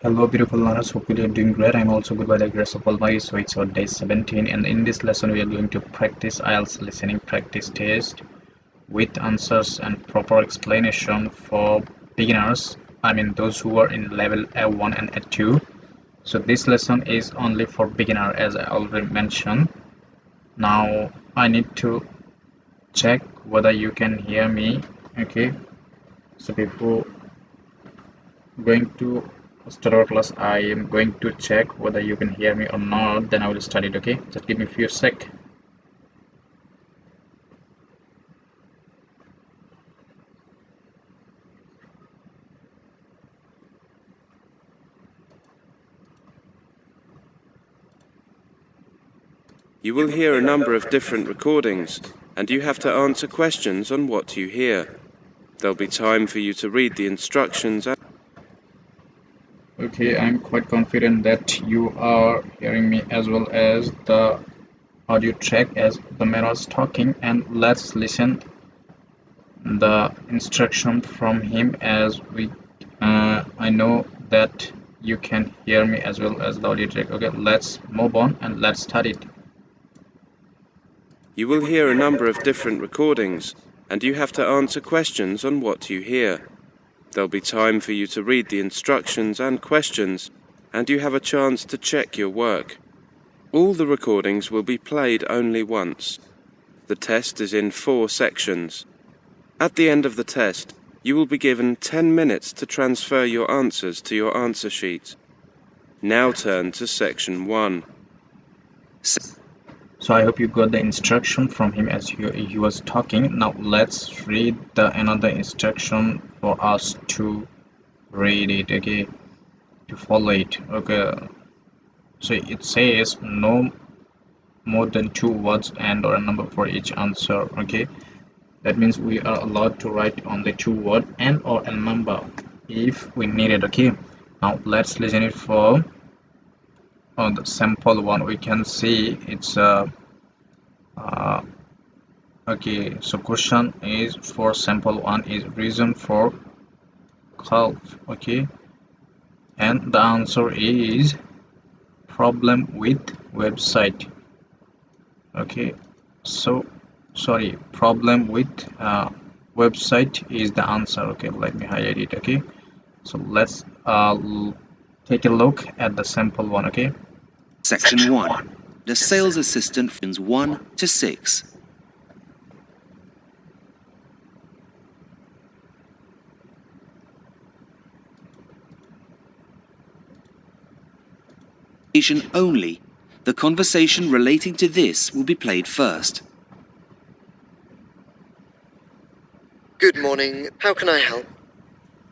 Hello beautiful learners, hope you are doing great. I'm also good by the grace of Almighty. So it's our day 17 and in this lesson we are going to practice IELTS listening practice test with answers and proper explanation for beginners. I mean those who are in level A1 and A2. So this lesson is only for beginner as I already mentioned. Now I need to check whether you can hear me. Okay, so before going to start our class, I am going to check whether you can hear me or not, then I will start it. Okay, just give me a few sec. You will hear a number of different recordings, and you have to answer questions on what you hear. There'll be time for you to read the instructions. Okay, I'm quite confident that you are hearing me as well as the audio track as the man was talking, and let's listen the instruction from him as we I know that you can hear me as well as the audio track. Okay, let's move on and let's start it. You will hear a number of different recordings, and you have to answer questions on what you hear. There'll be time for you to read the instructions and questions, and you have a chance to check your work. All the recordings will be played only once. The test is in 4 sections. At the end of the test, you will be given 10 minutes to transfer your answers to your answer sheet. Now turn to section 1. So I hope you got the instruction from him as he was talking. Now let's read the another instruction for us to read it. Okay, to follow it. Okay, so it says no more than 2 words and or a number for each answer. Okay, that means we are allowed to write only 2 words and or a number if we need it. Okay, now let's listen it for on the sample one. We can see it's okay, so question is for sample one is reason for calf. Okay, and the answer is problem with website. Okay, so sorry, problem with website is the answer. Okay, let me highlight it. Okay, so let's take a look at the sample one. Okay, Section 1. The sales assistant from 1 to 6. Only. The conversation relating to this will be played first. Good morning. How can I help?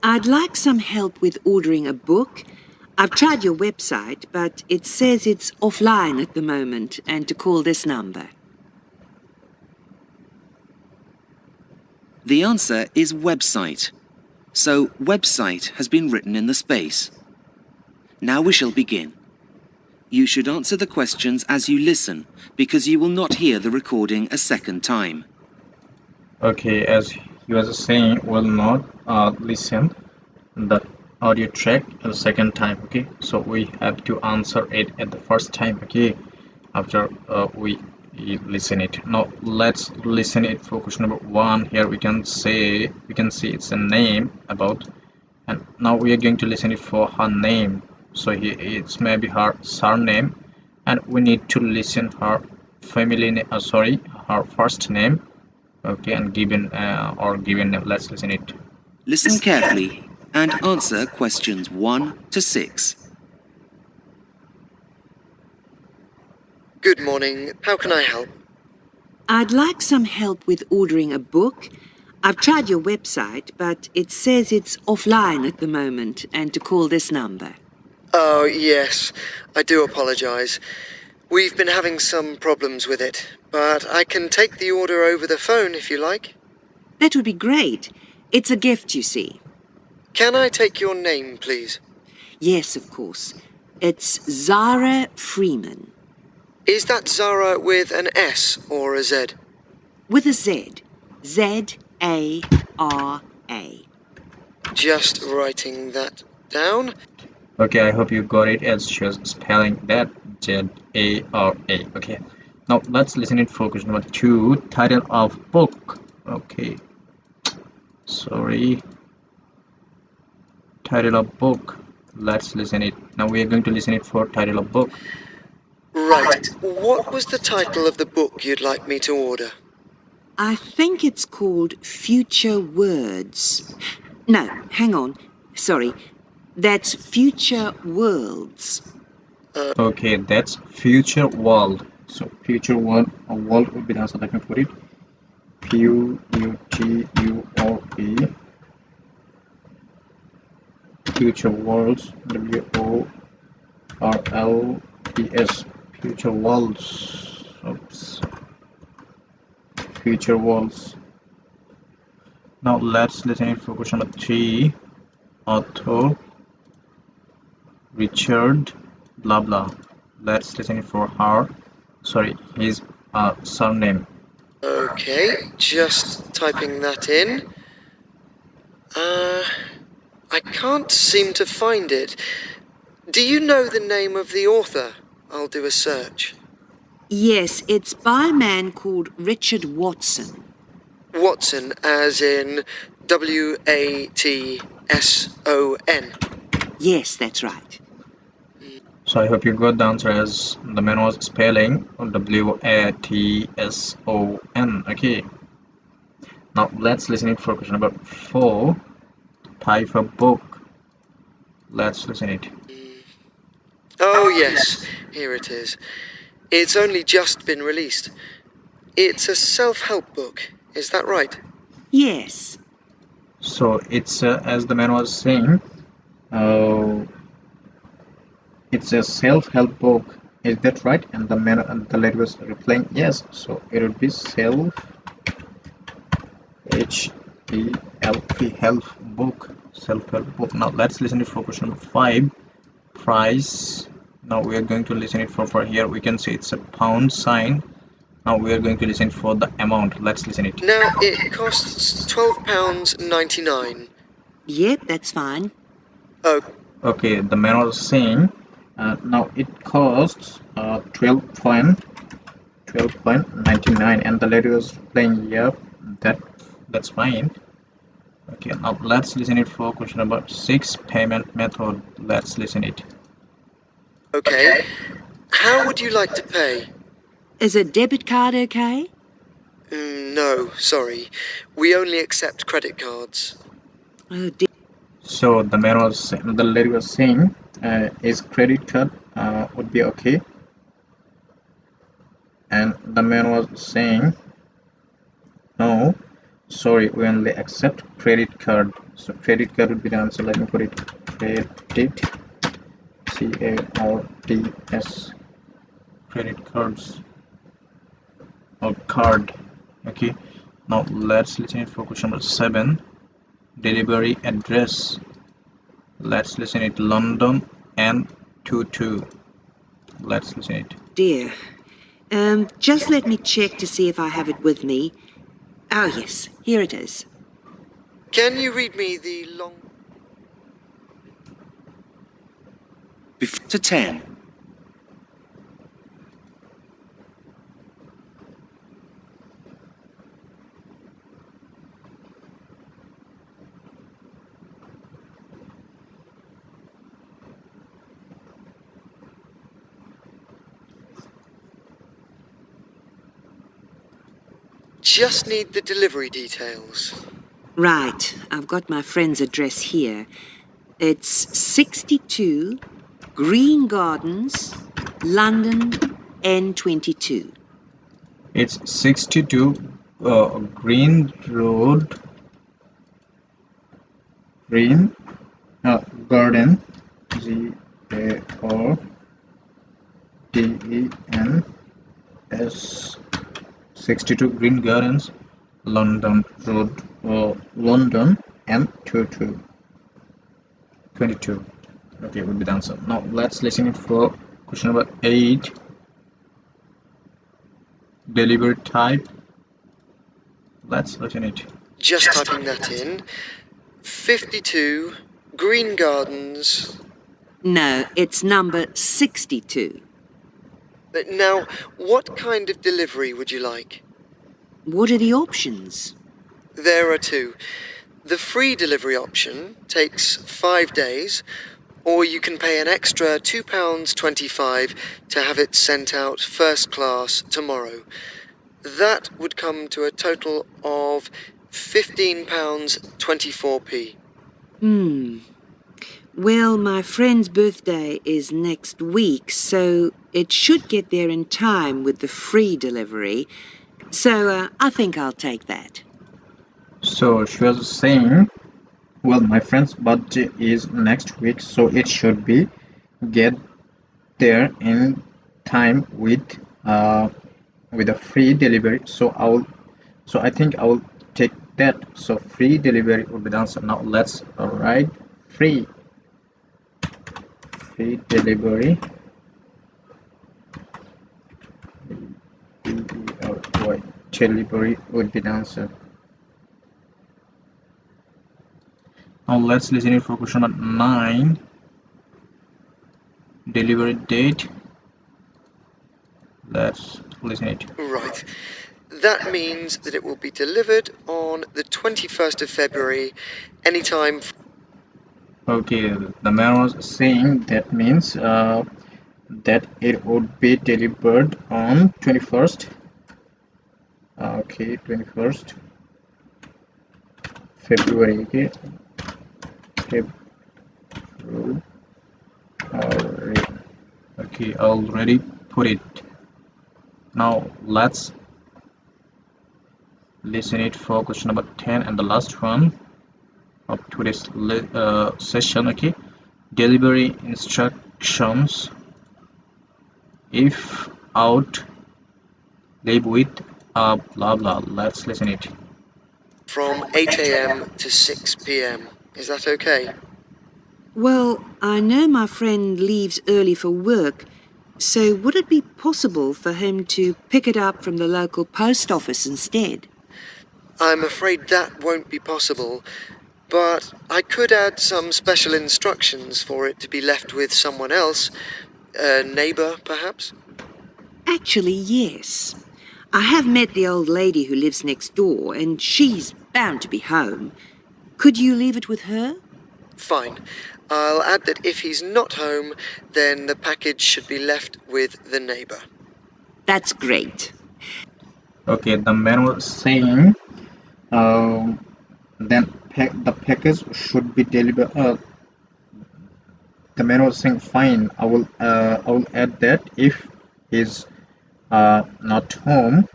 I'd like some help with ordering a book. I've tried your website, but it says it's offline at the moment and to call this number. The answer is website. So website has been written in the space. Now we shall begin. You should answer the questions as you listen, because you will not hear the recording a second time. okay, as he was saying, will not listen the audio track a second time. Okay, so we have to answer it at the first time. Okay, after we listen it. Now let's listen it for question number 1. Here we can see it's a name about, and now we are going to listen it for her name. So it's maybe her surname, and we need to listen her family name, her first name. Okay, and given name. Let's listen it. Listen carefully and answer questions 1 to 6. Good morning. How can I help? I'd like some help with ordering a book. I've tried your website, but it says it's offline at the moment and to call this number. Oh, yes. I do apologize. We've been having some problems with it, but I can take the order over the phone if you like. That would be great. It's a gift, you see. Can I take your name, please? Yes, of course. It's Zara Freeman. Is that Zara with an S or a Z? With a Z. Z-A-R-A. Just writing that down. Okay, I hope you got it as she was spelling that Z-A-R-A. Okay, now let's listen it for question number 2. Title of book. Okay, sorry. Title of book. Let's listen it. Now we are going to listen it for title of book. Right. What was the title of the book you'd like me to order? I think it's called Future Words. No, hang on. Sorry. That's Future Worlds. Okay, that's future world. So future world, a world would be the answer. Let me put it. Future future worlds. WORLDS. Future worlds. Oops. Future worlds. Now let's listen it for question number 3. Author Richard blah blah. Let's listen it for her. Sorry, his surname. Okay, just typing that in. I can't seem to find it. Do you know the name of the author? I'll do a search. Yes, it's by a man called Richard Watson. Watson, as in W-A-T-S-O-N. Yes, that's right. So I hope you got the answer as the man was spelling W-A-T-S-O-N. Okay. Now let's listen it for question number 4. Type of book. Let's listen it. Oh yes, here it is. It's only just been released. It's a self-help book, is that right? Yes. So it's as the man was saying, it's a self-help book. Is that right? And the man and the lady was replying yes. So it would be self H-E-L-P health book. Self-help book. Now let's listen it for question number 5. Price. Now we are going to listen it for here. We can see it's a pound sign. Now we are going to listen for the amount. Let's listen it. Now it costs £12.99. Yep, that's fine. Oh, Okay, the man was saying now it costs 12.99 and the lady was playing yeah, that's fine. Okay, now let's listen it for question number 6. Payment method. Let's listen it. okay. How would you like to pay? Is a debit card okay? No, sorry. We only accept credit cards. Oh, dear. So the lady was saying is credit card would be okay, and the man was saying no, sorry, we only accept credit card. So credit card would be the answer. Let me put it. Credit, C-A-R-D-S, credit cards or card. Okay, now let's listen it for question number 7. Delivery address. Let's listen it. London N22. Let's listen it. Dear. Just let me check to see if I have it with me. Oh, yes, here it is. Can you read me the long... To 10. Just need the delivery details. Right, I've got my friend's address here. It's 62 Green Gardens, London, N22. It's 62 Green Road, Green Garden, G-A-R-D-E-N-S, 62 Green Gardens, London Road, London, M22. 22. Okay, would be the answer. Now let's listen it for question number 8. Delivery type. Let's listen it. Just typing that in. 52 Green Gardens, No, it's number 62. Now, what kind of delivery would you like? What are the options? There are two. The free delivery option takes 5 days, or you can pay an extra £2.25 to have it sent out first class tomorrow. That would come to a total of £15.24p. Well, my friend's birthday is next week, so it should get there in time with the free delivery. So I think I'll take that. So she was saying, well, my friend's birthday is next week, so it should be get there in time with a free delivery. So I think I will take that. So free delivery will be the answer. Now let's write free delivery. Delivery would be the answer. Now let's listen it for question number 9. Delivery date. Let's listen it. Right. That means that it will be delivered on the 21st of February, anytime. Okay, the man was saying that means that it would be delivered on 21st. Okay, 21st February. Okay, February. Okay, I already put it. Now let's listen it for question number 10 and the last one of today's session. Okay, delivery instructions. If out, live with blah blah. Let's listen it. From 8 a.m. to 6 p.m. Is that okay? Well, I know my friend leaves early for work, so would it be possible for him to pick it up from the local post office instead? I'm afraid that won't be possible, but I could add some special instructions for it to be left with someone else, a neighbour perhaps? Actually, yes. I have met the old lady who lives next door, and she's bound to be home. Could you leave it with her? Fine. I'll add that if he's not home, then the package should be left with the neighbour. That's great. Okay, the man was saying then the package should be delivered. The man was saying, fine, I will add that if he's not home,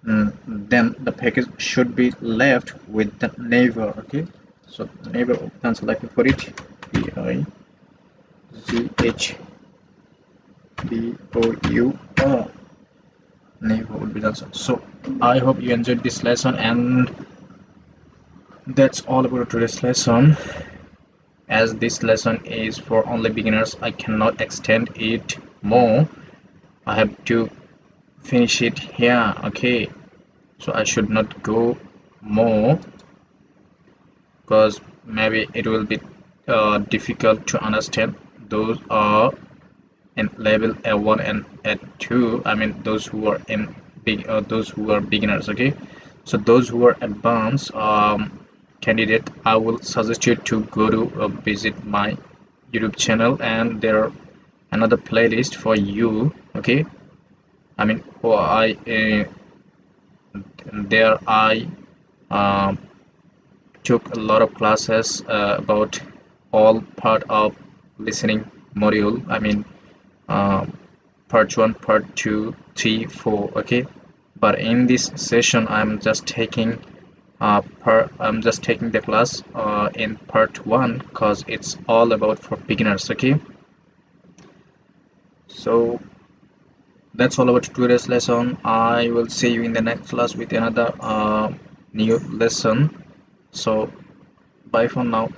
then the package should be left with the neighbor. Okay, so neighbor, cancel. Let me put it. P-I-Z-H-B-O-U-R. Neighbor would be the answer. So I hope you enjoyed this lesson, and that's all about today's lesson. As this lesson is for only beginners, I cannot extend it more. I have to finish it here. Okay, so I should not go more because maybe it will be difficult to understand. Those are in level A1 and A2. I mean those who are in those who are beginners. Okay, so those who are advanced candidate, I will suggest you to go to visit my YouTube channel, and there are another playlist for you. Okay, I mean there I took a lot of classes about all part of listening module. I mean part 1, part 2, 3, 4. Okay, but in this session I'm just taking the class in part 1 because it's all about for beginners. Okay, so that's all about today's lesson. I will see you in the next class with another new lesson. So bye for now. Bye.